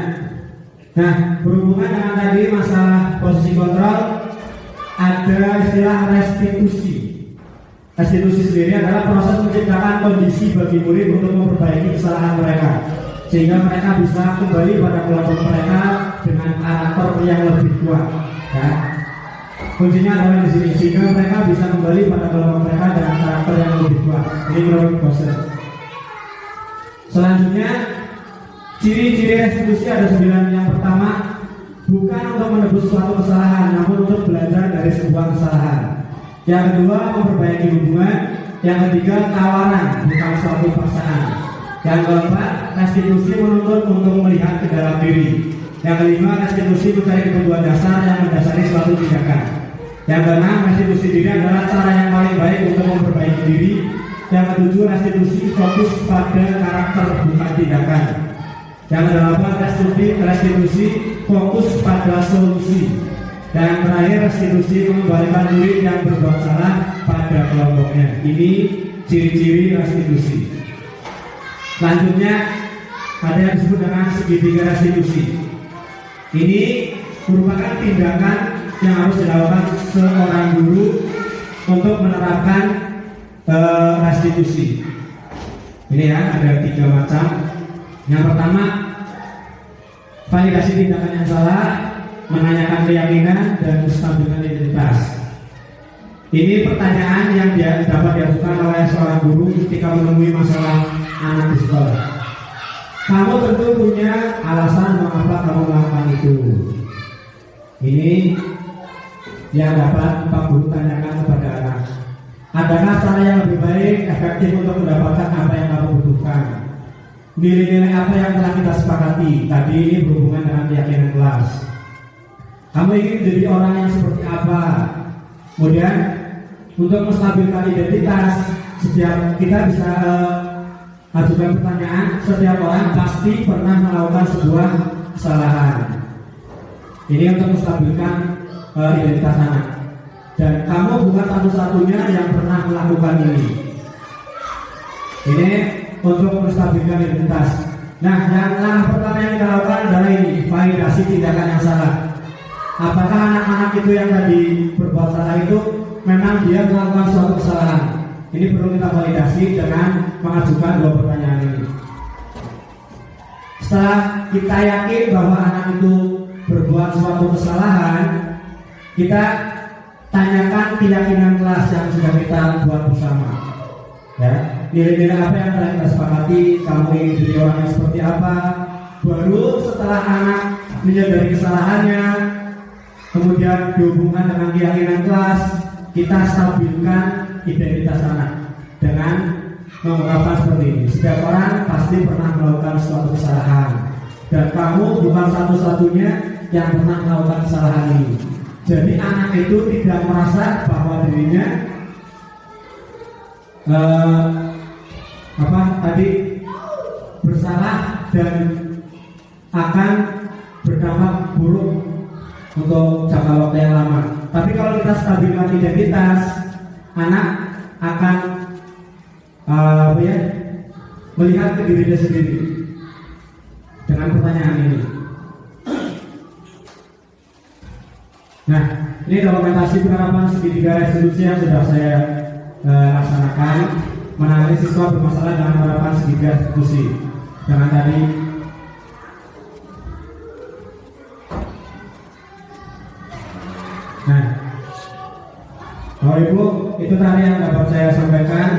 nah, berhubungan dengan tadi masalah posisi kontrol, ada istilah restitusi. Restitusi sendiri adalah proses menciptakan kondisi bagi murid untuk memperbaiki kesalahan mereka, sehingga mereka bisa kembali pada kelompok mereka dengan karakter yang lebih kuat. Ya. Kuncinya adalah di sini, sehingga mereka bisa kembali pada kelompok mereka dengan karakter yang lebih kuat. Ini menurut Bosen. Selanjutnya, ciri-ciri restitusi ada 9. Yang pertama, bukan untuk menebus suatu kesalahan, namun untuk belajar dari sebuah kesalahan. Yang kedua, memperbaiki hubungan. Yang ketiga, tawaran, bukan suatu paksaan. Yang keempat, restitusi menuntut untuk melihat ke dalam diri. Yang kelima, restitusi mencari kebutuhan dasar yang mendasari suatu tindakan. Yang keenam, restitusi diri adalah cara yang paling baik untuk memperbaiki diri. Yang ketujuh, restitusi fokus pada karakter bukan tindakan. Yang kedelapan, restitusi fokus pada solusi. Dan yang terakhir, restitusi mengembalikan murid yang berbuat salah pada kelompoknya. Ini ciri-ciri restitusi. Selanjutnya ada yang disebut dengan segitiga restitusi. Ini merupakan tindakan yang harus dilakukan seorang guru untuk menerapkan restitusi. Ini ya, ada 3 macam. Yang pertama, validasi tindakan yang salah, menanyakan keyakinan, dan menstabilkan identitas. Ini pertanyaan yang dapat diajukan oleh seorang guru ketika menemui masalah anak di sekolah. Kamu tentu punya alasan mengapa kamu melakukan itu. Ini yang dapat Pak Guru tanyakan kepada anak. Adakah cara yang lebih baik, efektif untuk mendapatkan apa yang kamu butuhkan? Nilai-nilai apa yang telah kita sepakati? Tadi ini berhubungan dengan keyakinan kelas. Kamu ingin menjadi orang yang seperti apa? Kemudian untuk menstabilkan identitas, setiap kita bisa ajukan pertanyaan. Setiap orang pasti pernah melakukan sebuah kesalahan. Ini untuk menstabilkan identitas anak. Dan kamu bukan satu-satunya yang pernah melakukan ini. Ini untuk menstabilkan identitas. Nah, yang langkah pertama yang kita lakukan adalah ini, validasi tindakan yang salah. Apakah anak-anak itu yang tadi berbuat salah itu memang dia melakukan suatu kesalahan? Ini perlu kita validasi dengan mengajukan 2 pertanyaan ini. Setelah kita yakin bahwa anak itu berbuat suatu kesalahan, kita tanyakan keyakinan kelas yang sudah kita buat bersama. Ya, nilai-nilai apa yang telah kita sepakati, kamu ingin jadi orang yang seperti apa. Baru setelah anak menyadari kesalahannya, kemudian dihubungkan dengan keyakinan kelas, kita stabilkan identitas anak dengan mengungkapkan seperti ini. Setiap orang pasti pernah melakukan suatu kesalahan, dan kamu bukan satu-satunya yang pernah melakukan kesalahan ini. Jadi anak itu tidak merasa bahwa dirinya tadi bersalah dan akan berdampak buruk untuk jangka waktu yang lama. Tapi kalau kita stabilkan identitas, anak akan melihat ke dirinya sendiri dengan pertanyaan ini. Nah, ini dokumentasi penerapan segitiga restitusi yang sudah saya laksanakan, menangani siswa bermasalah dengan penerapan segitiga restitusi. Dengan tadi nah, Bapak Ibu, itu tadi yang dapat saya sampaikan.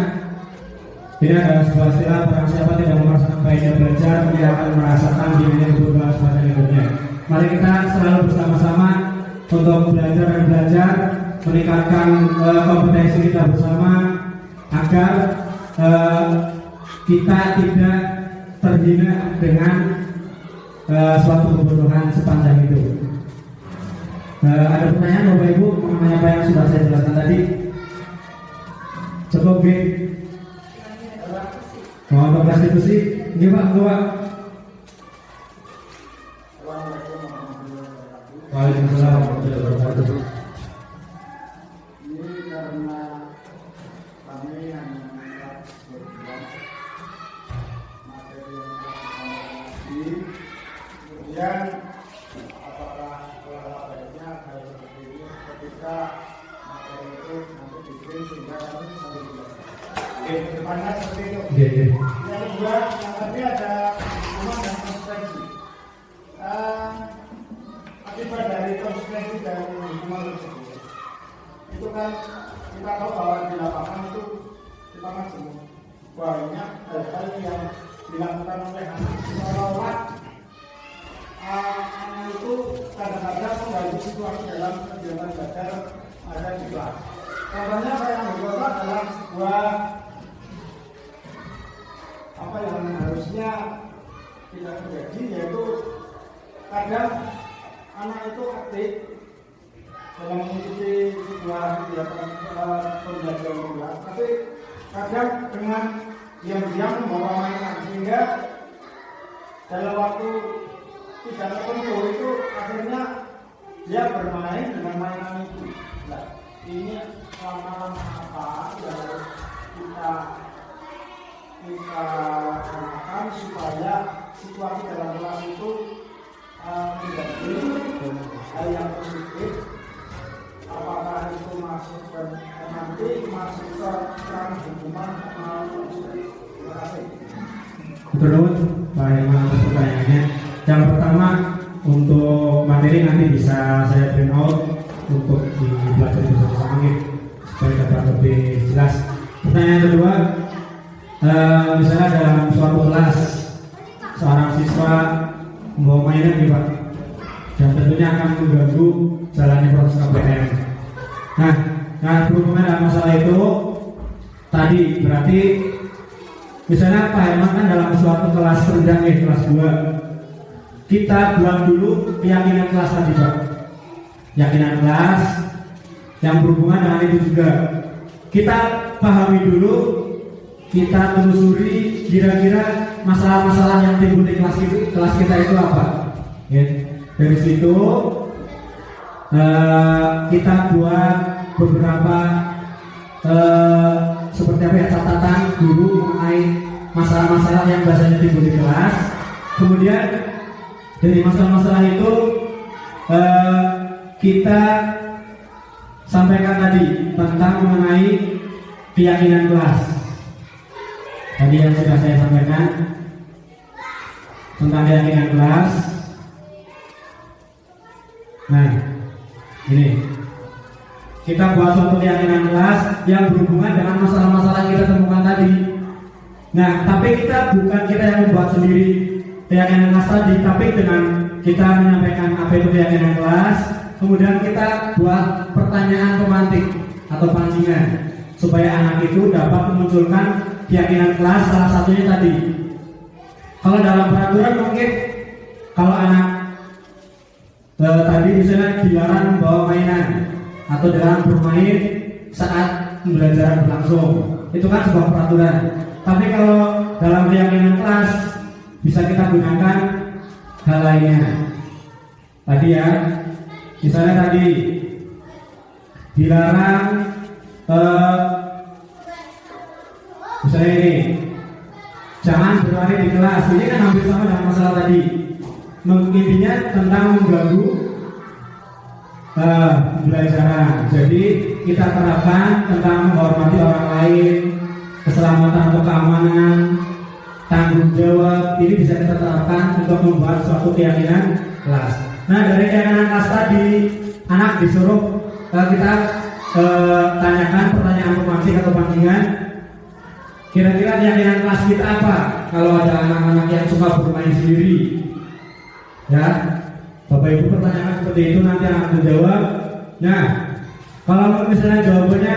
Ini adalah sebuah istilah, barang siapa tidak merasakan baiknya belajar, dia akan merasakan dirinya berubah sepanjang hidupnya. Mari kita selalu bersama-sama untuk belajar dan belajar, meningkatkan kompetensi kita bersama agar kita tidak terhina dengan suatu kebutuhan sepanjang hidup. Ada pertanyaan Bapak Ibu mengenai apa yang sudah saya jelaskan tadi? Cukup, G? Mau untuk restitusi? Ini Pak, Pak. Waalaikumsalam warahmatullahi wabarakatuh. Ini karena kami yang menganggap sebuah materi yang telah kemudian apakah baiknya kayak seperti ini ketika materi itu nanti dikirim sehingga kami sambil depannya seperti itu. Yang kedua, yang tadi ada hukuman dan konsekuensi. Akibat dari konsekuensi dari hukuman tersebut, itu kan kita tahu bahwa di lapangan itu kita masih banyak hal-hal yang dilakukan oleh anak seolah-olah anak itu kadang-kadang mengganggu situasi dalam kegiatan belajar ada di kelas. Contohnya saya yang beberapa dalam sebuah apa yang harusnya tidak terjadi, yaitu kadang anak itu aktif dalam mengikuti sebuah kegiatan pembelajaran kelas, tapi kadang dengan diam-diam membawa mainan sehingga dalam waktu tidak tertentu itu akhirnya dia bermain dengan mainan itu. Nah, ini lama-lama apa yang harus kita gunakan supaya situasi dalam kelas itu menjadi hal yang positif. Apakah itu masuk ke nanti masuk ke ranah hukuman atau terima kasih. Betul, Pak Herman, atas pertanyaannya. Yang pertama, untuk materi nanti bisa saya print out untuk dipelajari bersama-sama supaya dapat lebih jelas. Pertanyaan kedua, misalnya dalam suatu kelas seorang siswa membawa mainan nih Pak, dan tentunya akan mengganggu jalannya proses KPM. Nah, berhubungan dengan masalah itu tadi berarti misalnya Pak Herman kan dalam suatu kelas rendah kelas 2, kita buat dulu keyakinan kelas tadi Pak, keyakinan kelas yang berhubungan dengan itu juga kita pahami dulu, kita telusuri kira-kira masalah-masalah yang timbul di kelas kita itu apa. Ya. Dari situ kita buat beberapa seperti apa ya, catatan guru mengenai masalah-masalah yang biasanya timbul di kelas. Kemudian dari masalah-masalah itu kita sampaikan tadi tentang mengenai keyakinan kelas. Tadi yang sudah saya sampaikan tentang keyakinan kelas. Nah, ini kita buat suatu keyakinan kelas yang berhubungan dengan masalah-masalah yang kita temukan tadi. Nah, tapi bukan kita yang membuat sendiri keyakinan kelas tadi, tapi dengan kita menyampaikan apa itu keyakinan kelas, kemudian kita buat pertanyaan pemantik atau pancingan supaya anak itu dapat memunculkan keyakinan kelas, salah satunya tadi. Kalau dalam peraturan mungkin kalau anak tadi misalnya dilarang membawa mainan atau dilarang bermain saat pembelajaran berlangsung. itu kan sebuah peraturan. Tapi kalau dalam keyakinan kelas bisa kita gunakan hal lainnya. Tadi ya, misalnya tadi dilarang misalnya ini, jangan berlari di kelas. Ini kan hampir sama dengan masalah tadi. Intinya tentang mengganggu pembelajaran. Jadi kita terapkan tentang menghormati orang lain, keselamatan atau keamanan, tanggung jawab. Ini bisa kita terapkan untuk membuat suatu keyakinan kelas. Nah, dari keyakinan kelas tadi, anak disuruh kita tanyakan pertanyaan romantik atau pancingan. Kira-kira keyakinan kelas kita apa? Kalau ada anak-anak yang suka bermain sendiri, ya, Bapak Ibu pertanyakan seperti itu, nanti anak menjawab. Nah, kalau misalnya jawabannya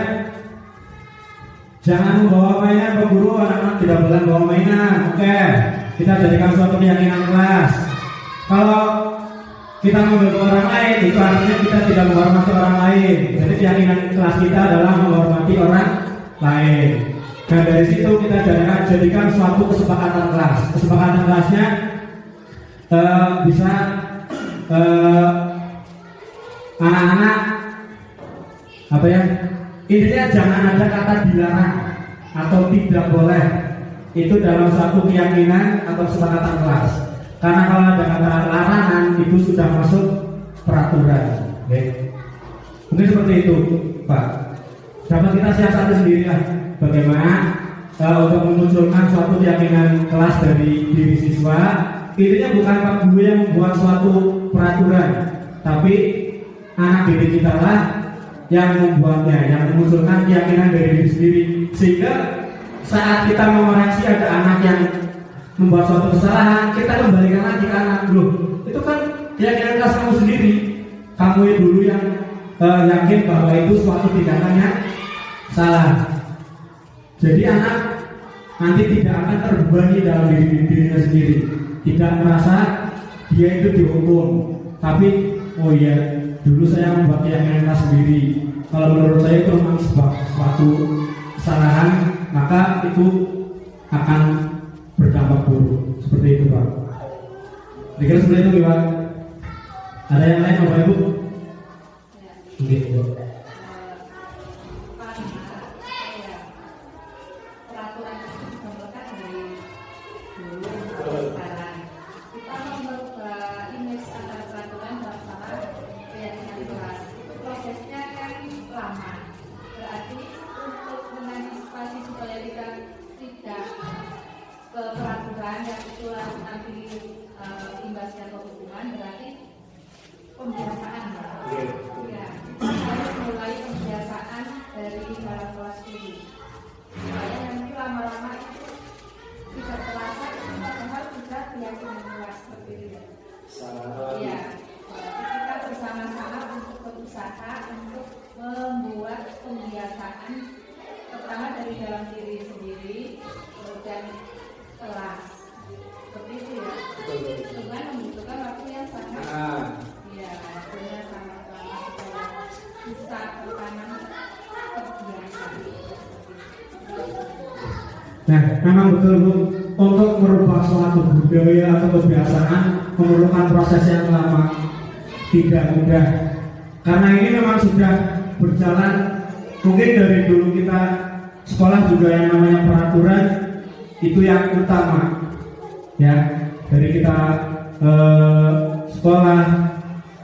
jangan membawa mainan ke guru, anak-anak tidak boleh bawa mainan. Oke, kita jadikan suatu keyakinan kelas. Kalau kita mengganggu orang lain, itu artinya kita tidak menghormati orang lain. Jadi keyakinan kelas kita adalah menghormati orang lain. Dan dari situ kita jadikan suatu kesepakatan kelas. Kesepakatan kelasnya bisa anak-anak apa ya? Intinya jangan ada kata dilarang atau tidak boleh. Itu dalam suatu keyakinan atau kesepakatan kelas. Karena kalau ada kata larangan itu sudah masuk peraturan. Okay. Mungkin seperti itu, Pak. Dapat kita siasati sendiri lah bagaimana untuk memunculkan suatu keyakinan kelas dari diri siswa. Intinya bukan Pak Guru yang membuat suatu peraturan, tapi anak didik kita lah yang membuatnya, yang memunculkan keyakinan dari diri sendiri. Sehingga saat kita mengoreksi ada anak yang membuat suatu kesalahan, kita kembalikan lagi ke anak. Loh, itu kan keyakinan kelas kamu sendiri. Kamu dulu yang yakin bahwa itu suatu tindakan yang salah. Jadi anak nanti tidak akan terbebani dalam dirinya sendiri, tidak merasa dia itu dihukum, tapi oh iya dulu saya membuat keyakinan kelas sendiri. Kalau menurut saya itu memang suatu kesalahan, maka itu akan berdampak buruk. Seperti itu, Pak. Dikira seperti itu, Pak. Ada yang lain, Bapak Ibu? Gitu. Peraturan itu dibentukkan dari dulu sekarang. Kita membuat image antara peraturan dan masalah keyakinan kelas. Prosesnya kan lama. Berarti untuk mengantisipasi supaya kita tidak ke peraturan yang itu nanti imbasnya ke hukuman, berarti pembiasaan, Pak. Ya, harus mulai pembiasaan dari dalam kelas dulu. Supaya nanti lama-lama itu tidak terasa itu padahal sudah keyakinan kelas seperti itu. Iya, kita bersama-sama untuk berusaha untuk membuat pembiasaan pertama dari dalam diri sendiri dan kelas. Seperti itu ya. Dengan membutuhkan waktu yang sangat ya, waktunya sangat lama supaya bisa bertanam kebiasaan. Nah, memang betul Bu, untuk merubah suatu budaya atau kebiasaan memerlukan proses yang lama, tidak mudah. Karena ini memang sudah berjalan, mungkin dari dulu kita sekolah juga yang namanya peraturan itu yang utama. Ya, dari kita sekolah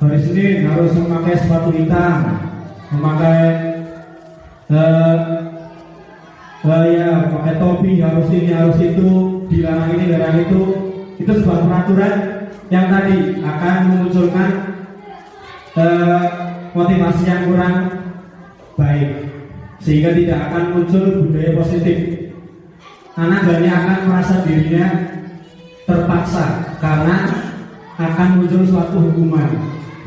hari Senin harus memakai sepatu hitam, memakai pakai topi, harus ini harus itu, dilarang ini dilarang itu sebuah peraturan yang tadi akan memunculkan motivasi yang kurang baik, sehingga tidak akan muncul budaya positif. Anak hanya akan merasa dirinya terpaksa karena akan muncul suatu hukuman.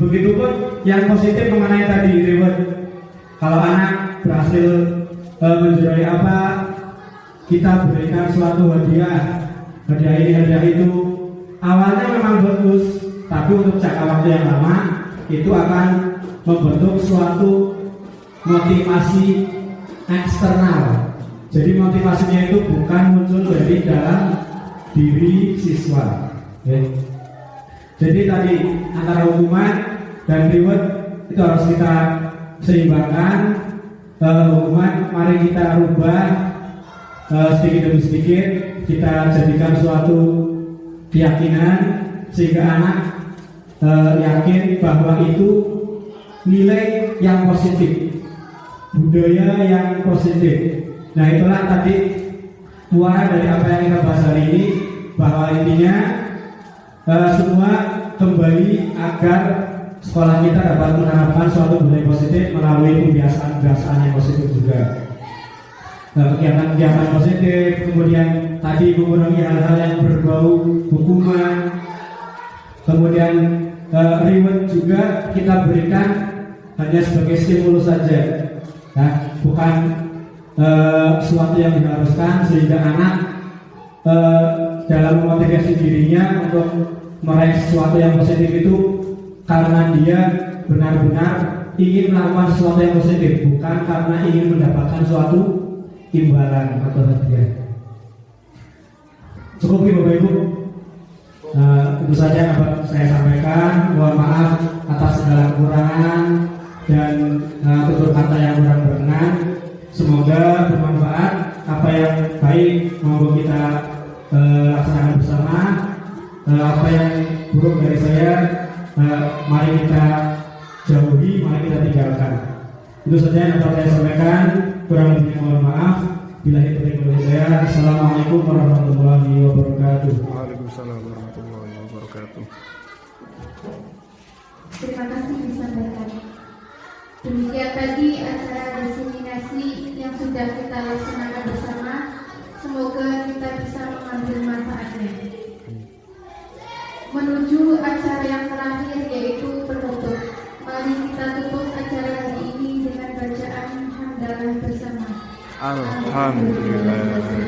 Begitupun yang positif mengenai tadi reward. Kalau anak berhasil menjuarai apa, kita berikan suatu hadiah. Hadiah ini, hadiah itu. Awalnya memang bagus, tapi untuk jangka waktu yang lama itu akan membentuk suatu motivasi eksternal. Jadi motivasinya itu bukan muncul dari dalam diri siswa. Ya. Jadi tadi antara hukuman dan reward itu harus kita seimbangkan. Hukuman mari kita rubah sedikit demi sedikit, kita jadikan suatu keyakinan sehingga anak yakin bahwa itu nilai yang positif, budaya yang positif. Nah itulah tadi muara dari apa yang kita bahas hari ini, bahwa intinya semua kembali agar sekolah kita dapat menerapkan suatu budaya positif melalui kebiasaan-kebiasaan yang positif juga. Kegiatan-kegiatan positif, kemudian tadi mengurangi hal-hal yang berbau hukuman, kemudian reward juga kita berikan hanya sebagai stimulus saja, nah, bukan sesuatu yang diharuskan, sehingga anak dalam memotivasi dirinya untuk meraih sesuatu yang positif itu karena dia benar-benar ingin melakukan sesuatu yang positif, bukan karena ingin mendapatkan suatu imbalan atau hadiah. Cukup Bapak Ibu. Itu saja yang dapat saya sampaikan. Mohon maaf atas segala kekurangan dan tutur kata yang kurang berkenan. Semoga bermanfaat. Apa yang baik monggo kita laksanakan bersama. Apa yang buruk dari saya mari kita jauhi, mari kita tinggalkan. Itu saja yang dapat saya sampaikan. Kurang lebihnya mohon maaf. Bila itu saya. Assalamualaikum warahmatullahi wabarakatuh. Waalaikumsalam warahmatullahi wabarakatuh. Terima kasih disampaikan. Demikian tadi acara diseminasi yang sudah kita laksanakan bersama. Semoga kita bisa mengambil manfaatnya. Menuju acara yang terakhir, yaitu penutup. Mari kita tutup acara hari ini dengan bacaan hamdalah bersama. Alhamdulillah.